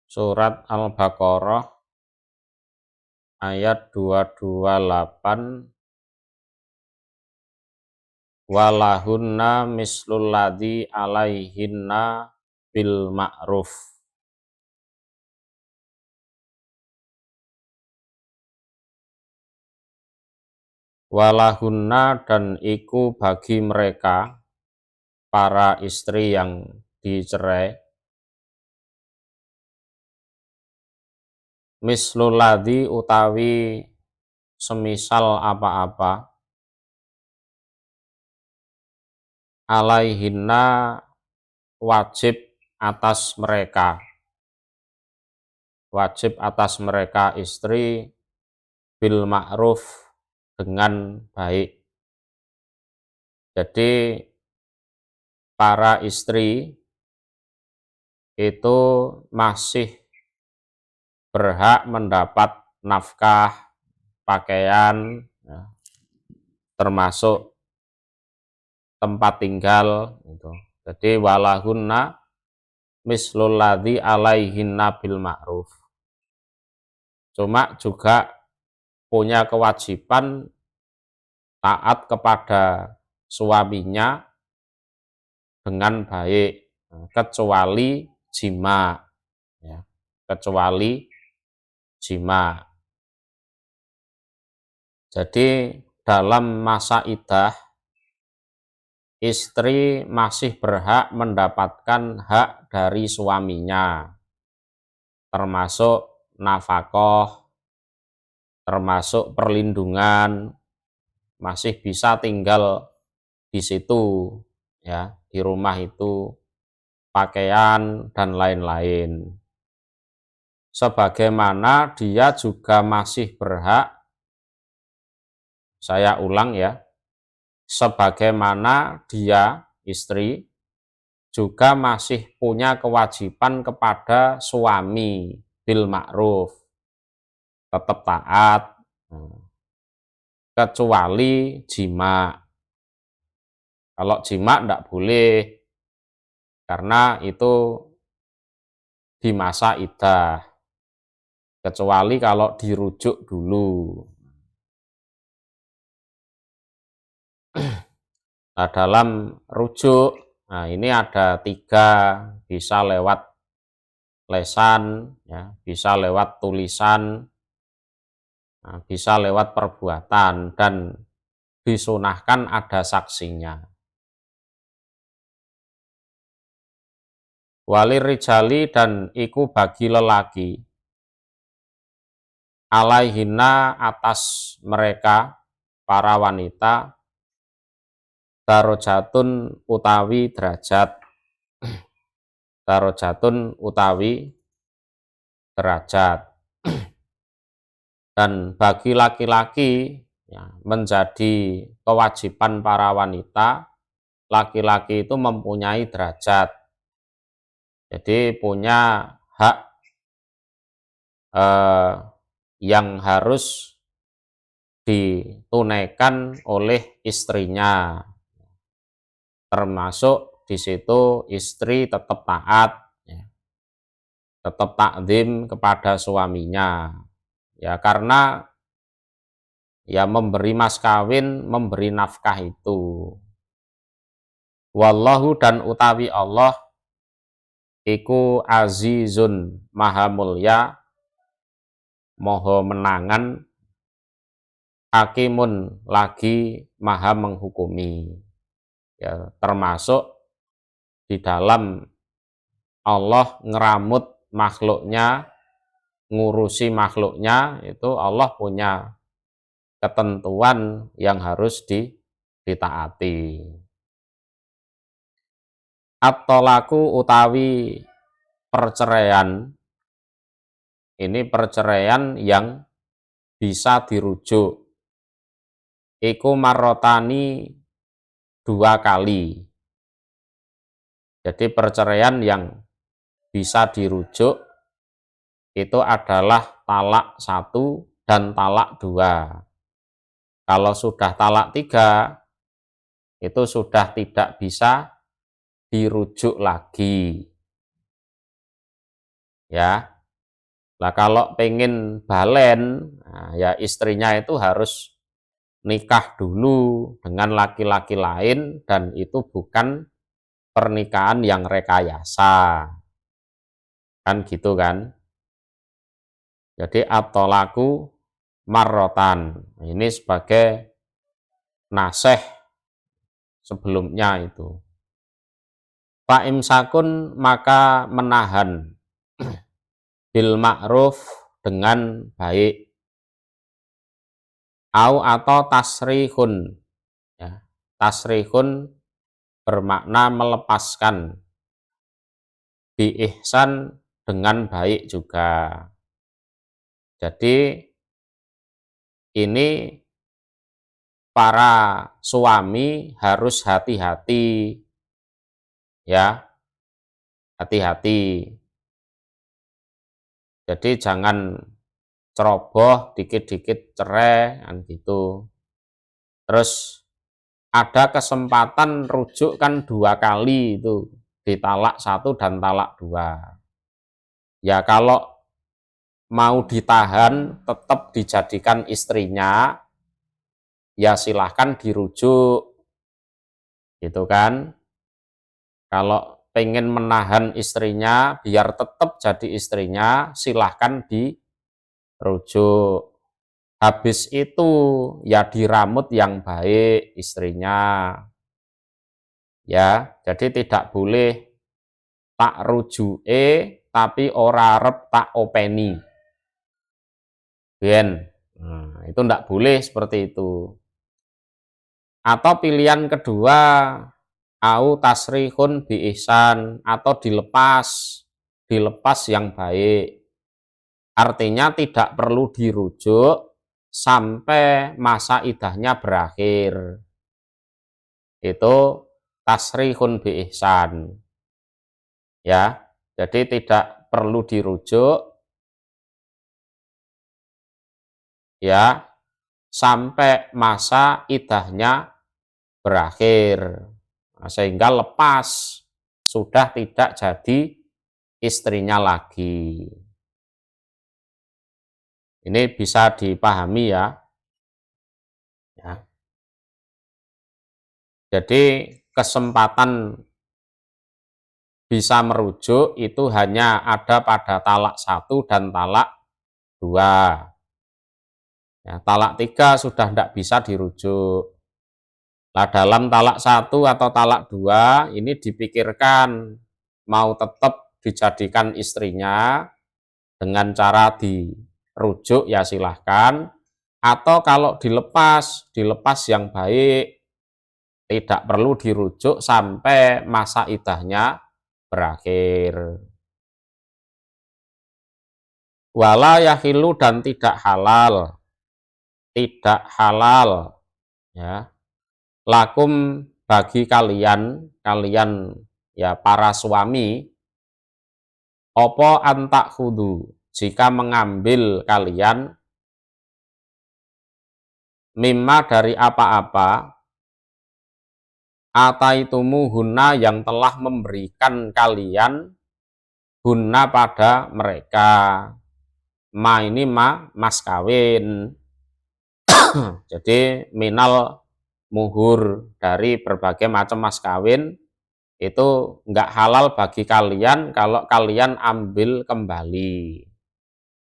Surat Al-Baqarah ayat 228. Walahunna mislul ladzi alaihinna bil ma'ruf. Walahunna dan iku bagi mereka para istri yang dicerai mislul ladzi utawi semisal apa-apa alaihinna wajib atas mereka istri bil ma'ruf dengan baik. Jadi para istri itu masih berhak mendapat nafkah, pakaian, ya, termasuk tempat tinggal gitu. Jadi walahunna mislul ladzi alaihinna bil ma'ruf. Cuma juga punya kewajiban taat kepada suaminya dengan baik, kecuali jima, ya, kecuali jima. Jadi dalam masa iddah istri masih berhak mendapatkan hak dari suaminya, termasuk nafkah, termasuk perlindungan, masih bisa tinggal di situ, ya, di rumah itu, pakaian dan lain-lain. Sebagaimana dia juga masih berhak, saya ulang ya, sebagaimana dia istri juga masih punya kewajiban kepada suami bil ma'ruf, tetap taat, kecuali jima. Kalau jima tidak boleh, karena itu di masa iddah, kecuali kalau dirujuk dulu. Nah, dalam rujuk, nah ini ada 3, bisa lewat lesan, ya, bisa lewat tulisan, nah, bisa lewat perbuatan, dan disunahkan ada saksinya. Walir rijali dan iku bagi lelaki, alaihinna atas mereka para wanita, darajatun utawi derajat, darajatun utawi derajat. Dan bagi laki-laki, ya, menjadi kewajiban para wanita, laki-laki itu mempunyai derajat. Jadi punya hak yang harus ditunaikan oleh istrinya, termasuk di situ istri tetap taat, ya, tetap takzim kepada suaminya, ya, karena ya memberi mas kawin, memberi nafkah itu. Wallahu dan utawi Allah iku azizun maha mulya, moho menangan, hakimun lagi maha menghukumi. Ya, termasuk di dalam Allah ngeramut makhluknya, ngurusi makhluknya, itu Allah punya ketentuan yang harus ditaati. At-tolaku utawi perceraian, ini perceraian yang bisa dirujuk, iku marrotani 2 kali. Jadi perceraian yang bisa dirujuk itu adalah talak 1 dan talak 2. Kalau sudah talak 3, itu sudah tidak bisa dirujuk lagi, ya. Lah kalau pengen balen, nah, ya istrinya itu harus nikah dulu dengan laki-laki lain dan itu bukan pernikahan yang rekayasa. Kan gitu kan? Jadi at-thalaqu marrotan. Ini sebagai nasih sebelumnya itu. Fa imsakun maka menahan bil ma'ruf dengan baik. Au atau tasrihun. Ya. Tasrihun bermakna melepaskan. Bi ihsan dengan baik juga. Jadi ini para suami harus hati-hati, ya, hati-hati. Jadi jangan ceroboh dikit-dikit cerai kan gitu. Terus ada kesempatan rujuk kan 2 kali itu, di talak 1 dan talak 2. Ya kalau mau ditahan tetap dijadikan istrinya, ya silahkan dirujuk, gitu kan. Kalau pengen menahan istrinya biar tetap jadi istrinya, silahkan dirujuk. Habis itu ya diramut yang baik istrinya. Ya, jadi tidak boleh tak rujuke tapi ora arep tak openi. Ben. Nah, itu enggak boleh seperti itu. Atau pilihan kedua, au tasrihun bi ihsan atau dilepas yang baik. Artinya tidak perlu dirujuk sampai masa idahnya berakhir. Itu tasrihun bi ihsan. Ya, jadi tidak perlu dirujuk ya sampai masa idahnya berakhir. Nah, sehingga lepas, sudah tidak jadi istrinya lagi. Ini bisa dipahami ya. Ya. Jadi kesempatan bisa merujuk itu hanya ada pada talak 1 dan talak 2. Ya, talak 3 sudah tidak bisa dirujuk. Nah, dalam talak 1 atau talak 2 ini dipikirkan mau tetap dijadikan istrinya dengan cara dirujuk ya silahkan, atau kalau dilepas yang baik, tidak perlu dirujuk sampai masa idahnya berakhir. Wala yahilu dan tidak halal ya lakum bagi kalian ya para suami opo antak khudu jika mengambil kalian mimma dari apa-apa ataitumu hunna yang telah memberikan kalian hunna pada mereka. Ma ini mas kawin. Jadi minal muhur dari berbagai macam mas kawin itu enggak halal bagi kalian kalau kalian ambil kembali.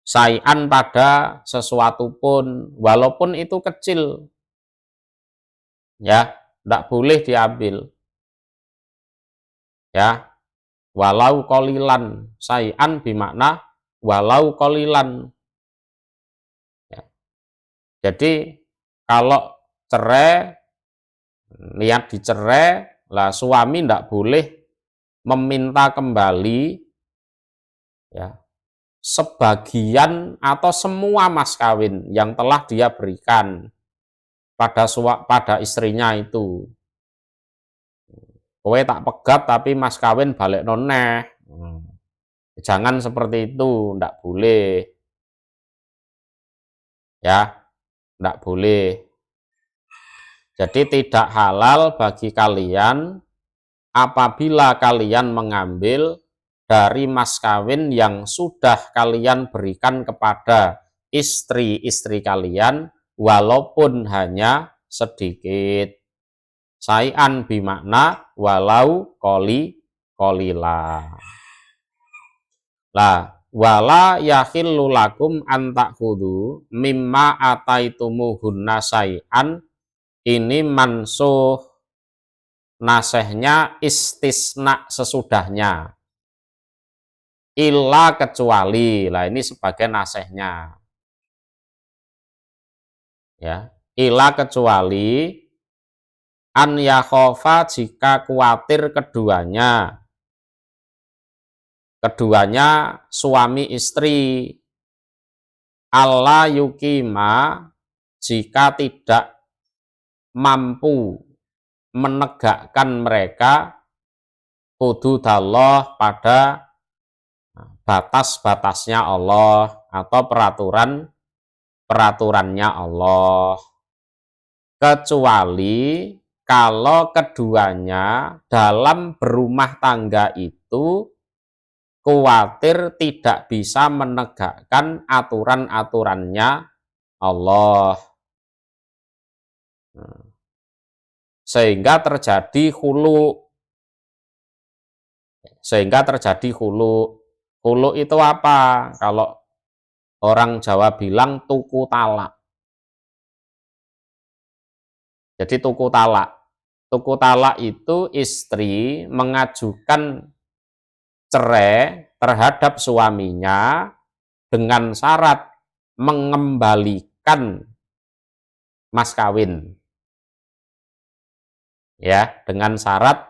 Sayan pada sesuatu pun walaupun itu kecil. Ya, enggak boleh diambil. Ya. Walau kolilan, sayan bimakna walau kolilan. Ya. Jadi kalau cerai, niat dicerai, lah suami tidak boleh meminta kembali ya sebagian atau semua mas kawin yang telah dia berikan pada istrinya itu. Kowe tak pegat tapi mas kawin balik noneh. Jangan seperti itu, ndak boleh. Ya, ndak boleh. Jadi tidak halal bagi kalian apabila kalian mengambil dari mas kawin yang sudah kalian berikan kepada istri-istri kalian, walaupun hanya sedikit. Sai'an bimakna walau kolila. Lah, wala yakhillu lakum an ta'khudhu mimma ataitumuhunna sai'an, ini mansuh, nasehnya istisna sesudahnya. Illa kecuali, lah ini sebagai nasehnya. Ya, illa kecuali an yakhofa, jika khawatir keduanya suami istri, alla yukima, jika tidak mampu menegakkan mereka hududallah, pada batas-batasnya Allah atau peraturannya Allah, kecuali kalau keduanya dalam berumah tangga itu khawatir tidak bisa menegakkan aturan-aturannya Allah, sehingga terjadi khulu. Khulu itu apa? Kalau orang Jawa bilang tuku talak. Jadi tuku talak itu istri mengajukan cerai terhadap suaminya dengan syarat mengembalikan mas kawin. Ya, dengan syarat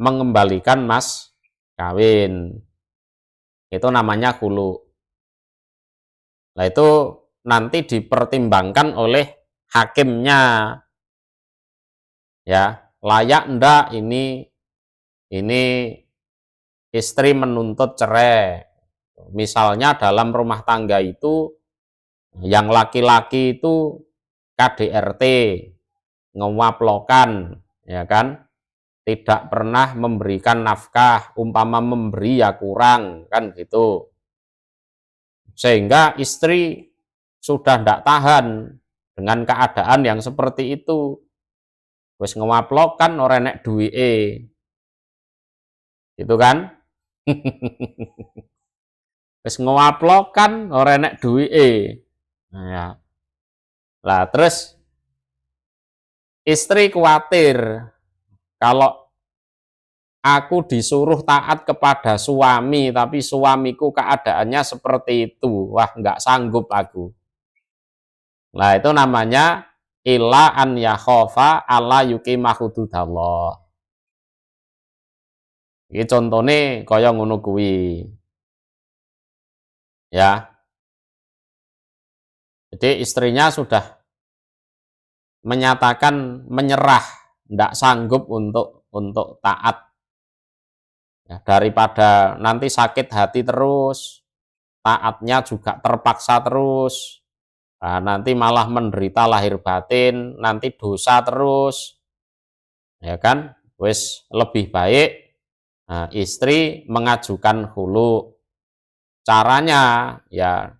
mengembalikan mas kawin. Itu namanya khulu. Nah, itu nanti dipertimbangkan oleh hakimnya. Ya, layak ndak ini istri menuntut cerai. Misalnya dalam rumah tangga itu yang laki-laki itu KDRT, ngewaplokan, ya kan? Tidak pernah memberikan nafkah, umpama memberi ya kurang, kan gitu. Sehingga istri sudah tidak tahan dengan keadaan yang seperti itu. Wis ngewaplokan ora nek duwike. Gitu kan? Wis ngewaplokan ora nek duwike. Nah, ya. Lah terus istri khawatir kalau aku disuruh taat kepada suami, tapi suamiku keadaannya seperti itu. Wah, nggak sanggup aku. Nah, itu namanya illa an yakhofa alla yuqima hududallah. Iki contone kaya ngono kuwi. Ya. Jadi istrinya sudah menyatakan menyerah, ndak sanggup untuk taat. Ya, daripada nanti sakit hati terus, taatnya juga terpaksa terus, nah, nanti malah menderita lahir batin, nanti dosa terus, ya kan? Wis lebih baik istri mengajukan khulu. Caranya ya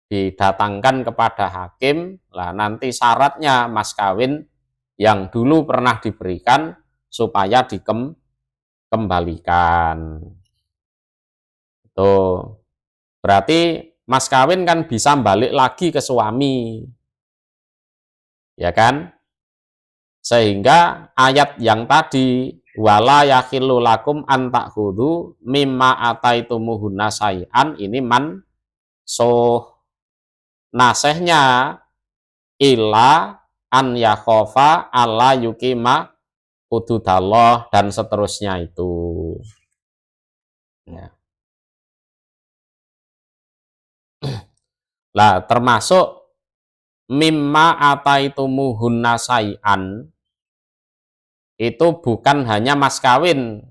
didatangkan kepada hakim, lah nanti syaratnya mas kawin yang dulu pernah diberikan supaya dikembalikan. Tuh. Berarti mas kawin kan bisa balik lagi ke suami. Ya kan? Sehingga ayat yang tadi wala yakhillu lakum an ta'khudhu mimma ataitumuhunna syai'an, ini nasehnya illa an yakhofa alla yukima hududallah dan seterusnya itu. Ya. Lah termasuk mimma ataitumuhunna syai'an itu bukan hanya mas kawin.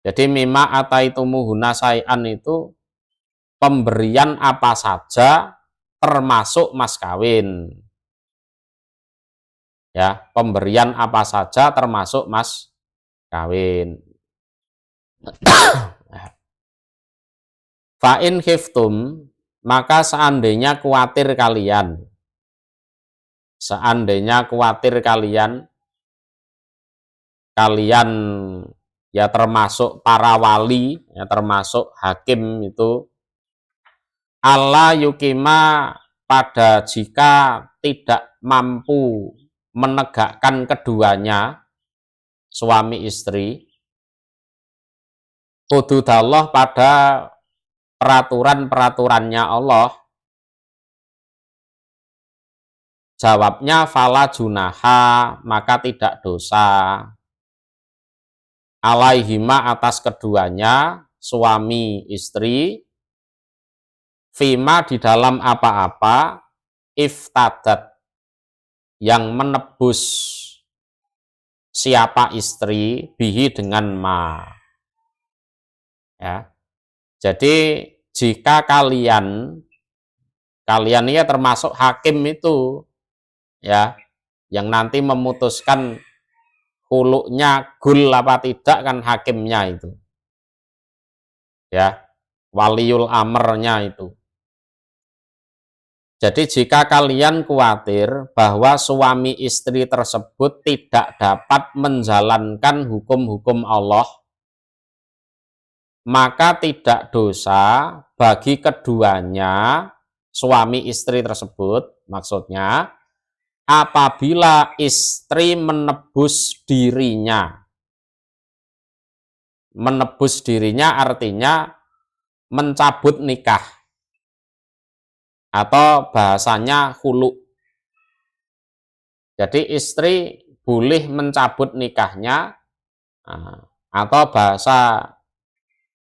Jadi mimma ataitumuhunna syai'an itu pemberian apa saja termasuk mas kawin. Ya, pemberian apa saja termasuk mas kawin. Fa in khiftum, maka seandainya khawatir kalian, kalian ya termasuk para wali, ya termasuk hakim itu, Allah yukima, pada jika tidak mampu menegakkan keduanya, suami istri, hududallah, pada peraturan-peraturannya Allah. Jawabnya fala junaha, maka tidak dosa, alaihima, atas keduanya, suami istri, fima, di dalam apa-apa, iftadat, yang menebus siapa istri, bihi, dengan ma. Ya. Jadi jika kalian ya termasuk hakim itu, ya, yang nanti memutuskan huluknya gul apa tidak, kan hakimnya itu, ya, waliul amrnya itu. Jadi jika kalian khawatir bahwa suami istri tersebut tidak dapat menjalankan hukum-hukum Allah, maka tidak dosa bagi keduanya, suami istri tersebut, maksudnya apabila istri menebus dirinya. Menebus dirinya artinya mencabut nikah, atau bahasanya khulu. Jadi istri boleh mencabut nikahnya, atau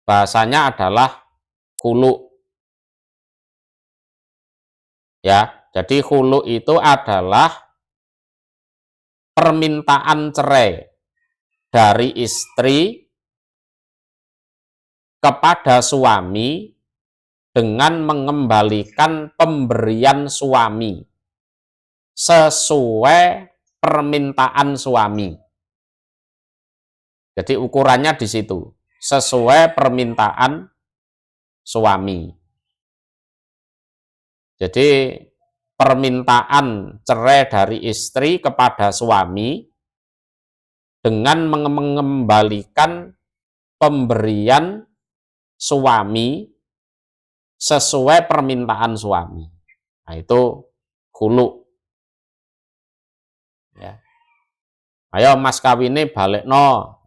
bahasanya adalah khulu. Ya, jadi khulu itu adalah permintaan cerai dari istri kepada suami dengan mengembalikan pemberian suami sesuai permintaan suami. Jadi ukurannya di situ, sesuai permintaan suami. Jadi permintaan cerai dari istri kepada suami dengan mengembalikan pemberian suami sesuai permintaan suami. Nah, itu khulu. Ya. Ayo mas kawine balekno,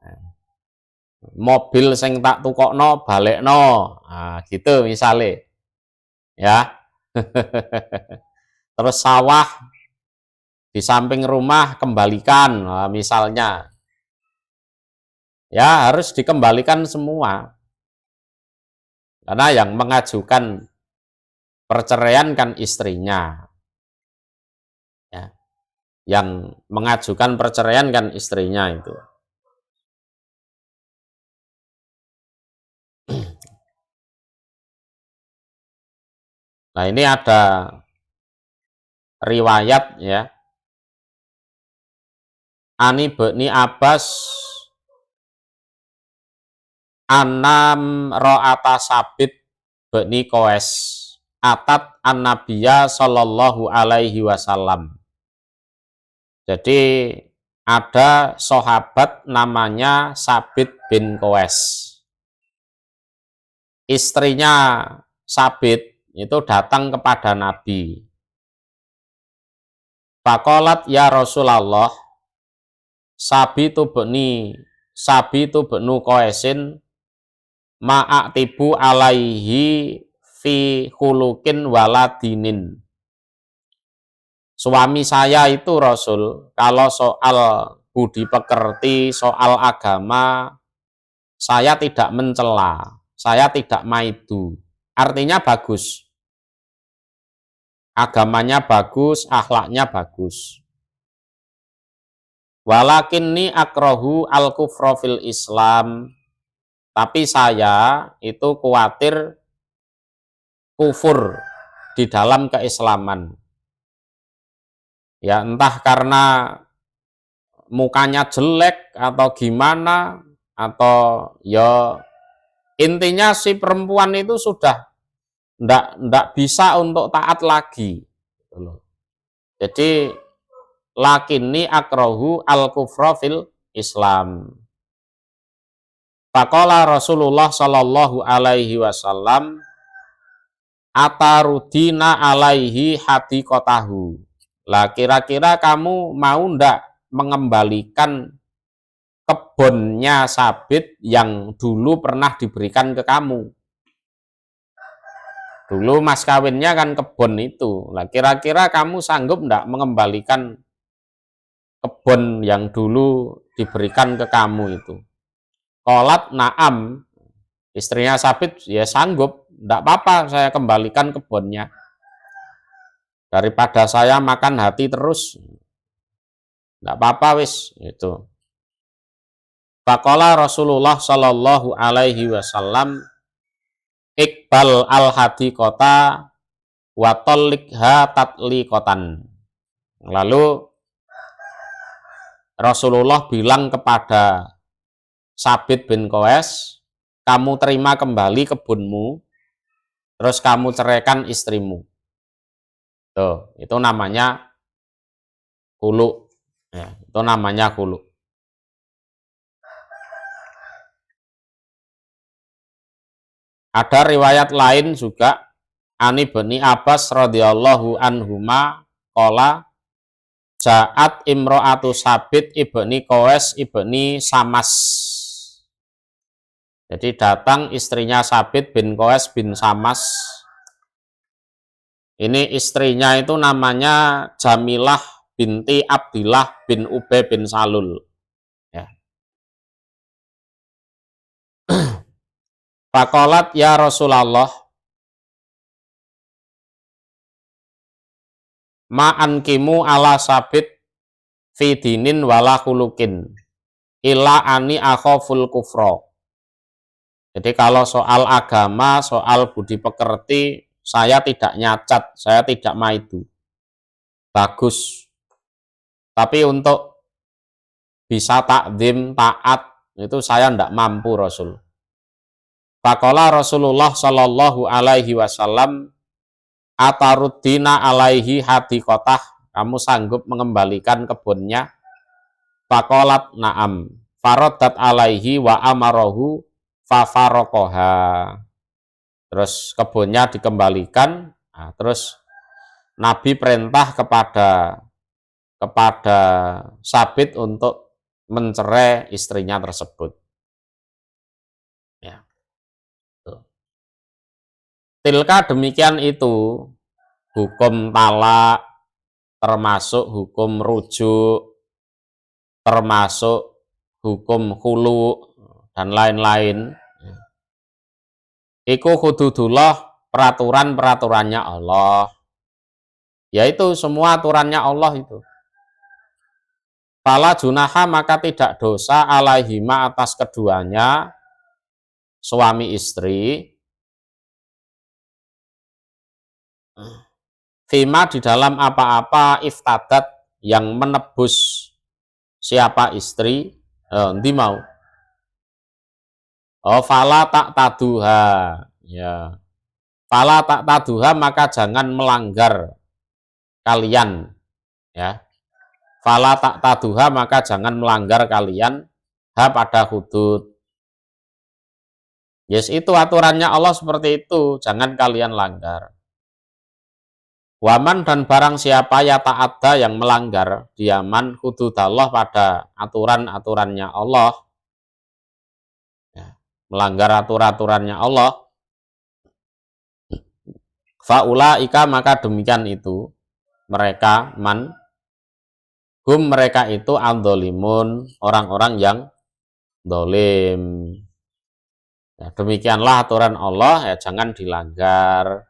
mobil sing tak tukokno balekno, nah, gitu misalnya, ya. Terus sawah di samping rumah kembalikan, nah, misalnya, ya harus dikembalikan semua, karena yang mengajukan perceraian kan istrinya, ya. Yang mengajukan perceraian kan istrinya itu. Nah, ini ada riwayat, ya, Ani Bani Abbas anam ro'ata Sabit Bani Qais atat an-Nabiya sallallahu alaihi wasallam. Jadi ada sahabat namanya Sabit bin Qais. Istrinya Sabit itu datang kepada Nabi. Faqalat ya Rasulullah, Sabitu benu Qaisin ma'aktibu alaihi fi khulukin waladinin. Suami saya itu Rasul, kalau soal budi pekerti, soal agama, saya tidak mencela, saya tidak maidu. Artinya bagus. Agamanya bagus, akhlaknya bagus. Walakinni akrohu al-kufra fil Islam. Tapi saya itu khawatir kufur di dalam keislaman. Ya, entah karena mukanya jelek atau gimana, atau ya Intinya si perempuan itu sudah ndak bisa untuk taat lagi. Jadi lakini akrohu al kufra fil Islam. Faqala Rasulullah sallallahu alaihi wasallam atarudina alaihi hadiqatahu. Lah kira-kira kamu mau ndak mengembalikan kebunnya Sabit yang dulu pernah diberikan ke kamu? Dulu mas kawinnya kan kebun itu. Lah kira-kira kamu sanggup ndak mengembalikan kebun yang dulu diberikan ke kamu itu? Qolat na'am, istrinya Sabit ya sanggup, ndak apa-apa saya kembalikan kebunnya. Daripada saya makan hati terus, ndak apa-apa wis itu. Faqala Rasulullah sallallahu alaihi wasallam Iqbal al hadiqata wa talliqha tatliqatan. Lalu Rasulullah bilang kepada Sabit bin Qais, kamu terima kembali kebunmu, terus kamu ceraikan istrimu. Tuh, itu namanya khulu. Ya, itu namanya khulu. Ada riwayat lain juga, Ani bin Abbas radhiyallahu anhuma qala Ja'at imro'atu Sabit ibni Qais ibni Samas. Jadi datang istrinya Sabit bin Qais bin Samas. Ini istrinya itu namanya Jamilah binti Abdillah bin Ubay bin Salul. Ya. Faqalat ya Rasulullah ma'ankimu ala Sabit fi dinin wala khulukin illa ani akhaful kufra. Jadi kalau soal agama, soal budi pekerti, saya tidak nyacat, saya tidak maidu. Bagus. Tapi untuk bisa takdim, taat, itu saya tidak mampu Rasul. Faqala Rasulullah sallallahu alaihi wasallam ataruddina alaihi hadiqatah, kamu sanggup mengembalikan kebunnya? Faqalat na'am. Faraddat alaihi wa amarahu fafarokoha. Terus kebunnya dikembalikan. Nah, terus Nabi perintah kepada Sabit untuk mencerai istrinya tersebut. Ya. Tilka demikian itu hukum talak, termasuk hukum rujuk, termasuk hukum khulu dan lain-lain. Iku hududullah, peraturan-peraturannya Allah. Yaitu semua aturannya Allah itu. Fala junaha, maka tidak dosa alaihima atas keduanya suami istri. Fima di dalam apa-apa iftadat yang menebus siapa istri, nanti mau. Oh, fala tak taduha, ya. Fala tak taduha, maka jangan melanggar kalian, ya. Fala tak taduha, maka jangan melanggar kalian ha pada hudud. Yes, itu aturannya Allah seperti itu, jangan kalian langgar. Waman dan barang siapa ya ta'adda yang melanggar diaman hudud Allah pada aturan-aturannya Allah, ya, melanggar aturan-aturannya Allah, faulaika, maka demikian itu mereka mereka itu andolimun, orang-orang yang dolim. Ya, demikianlah aturan Allah, ya jangan dilanggar.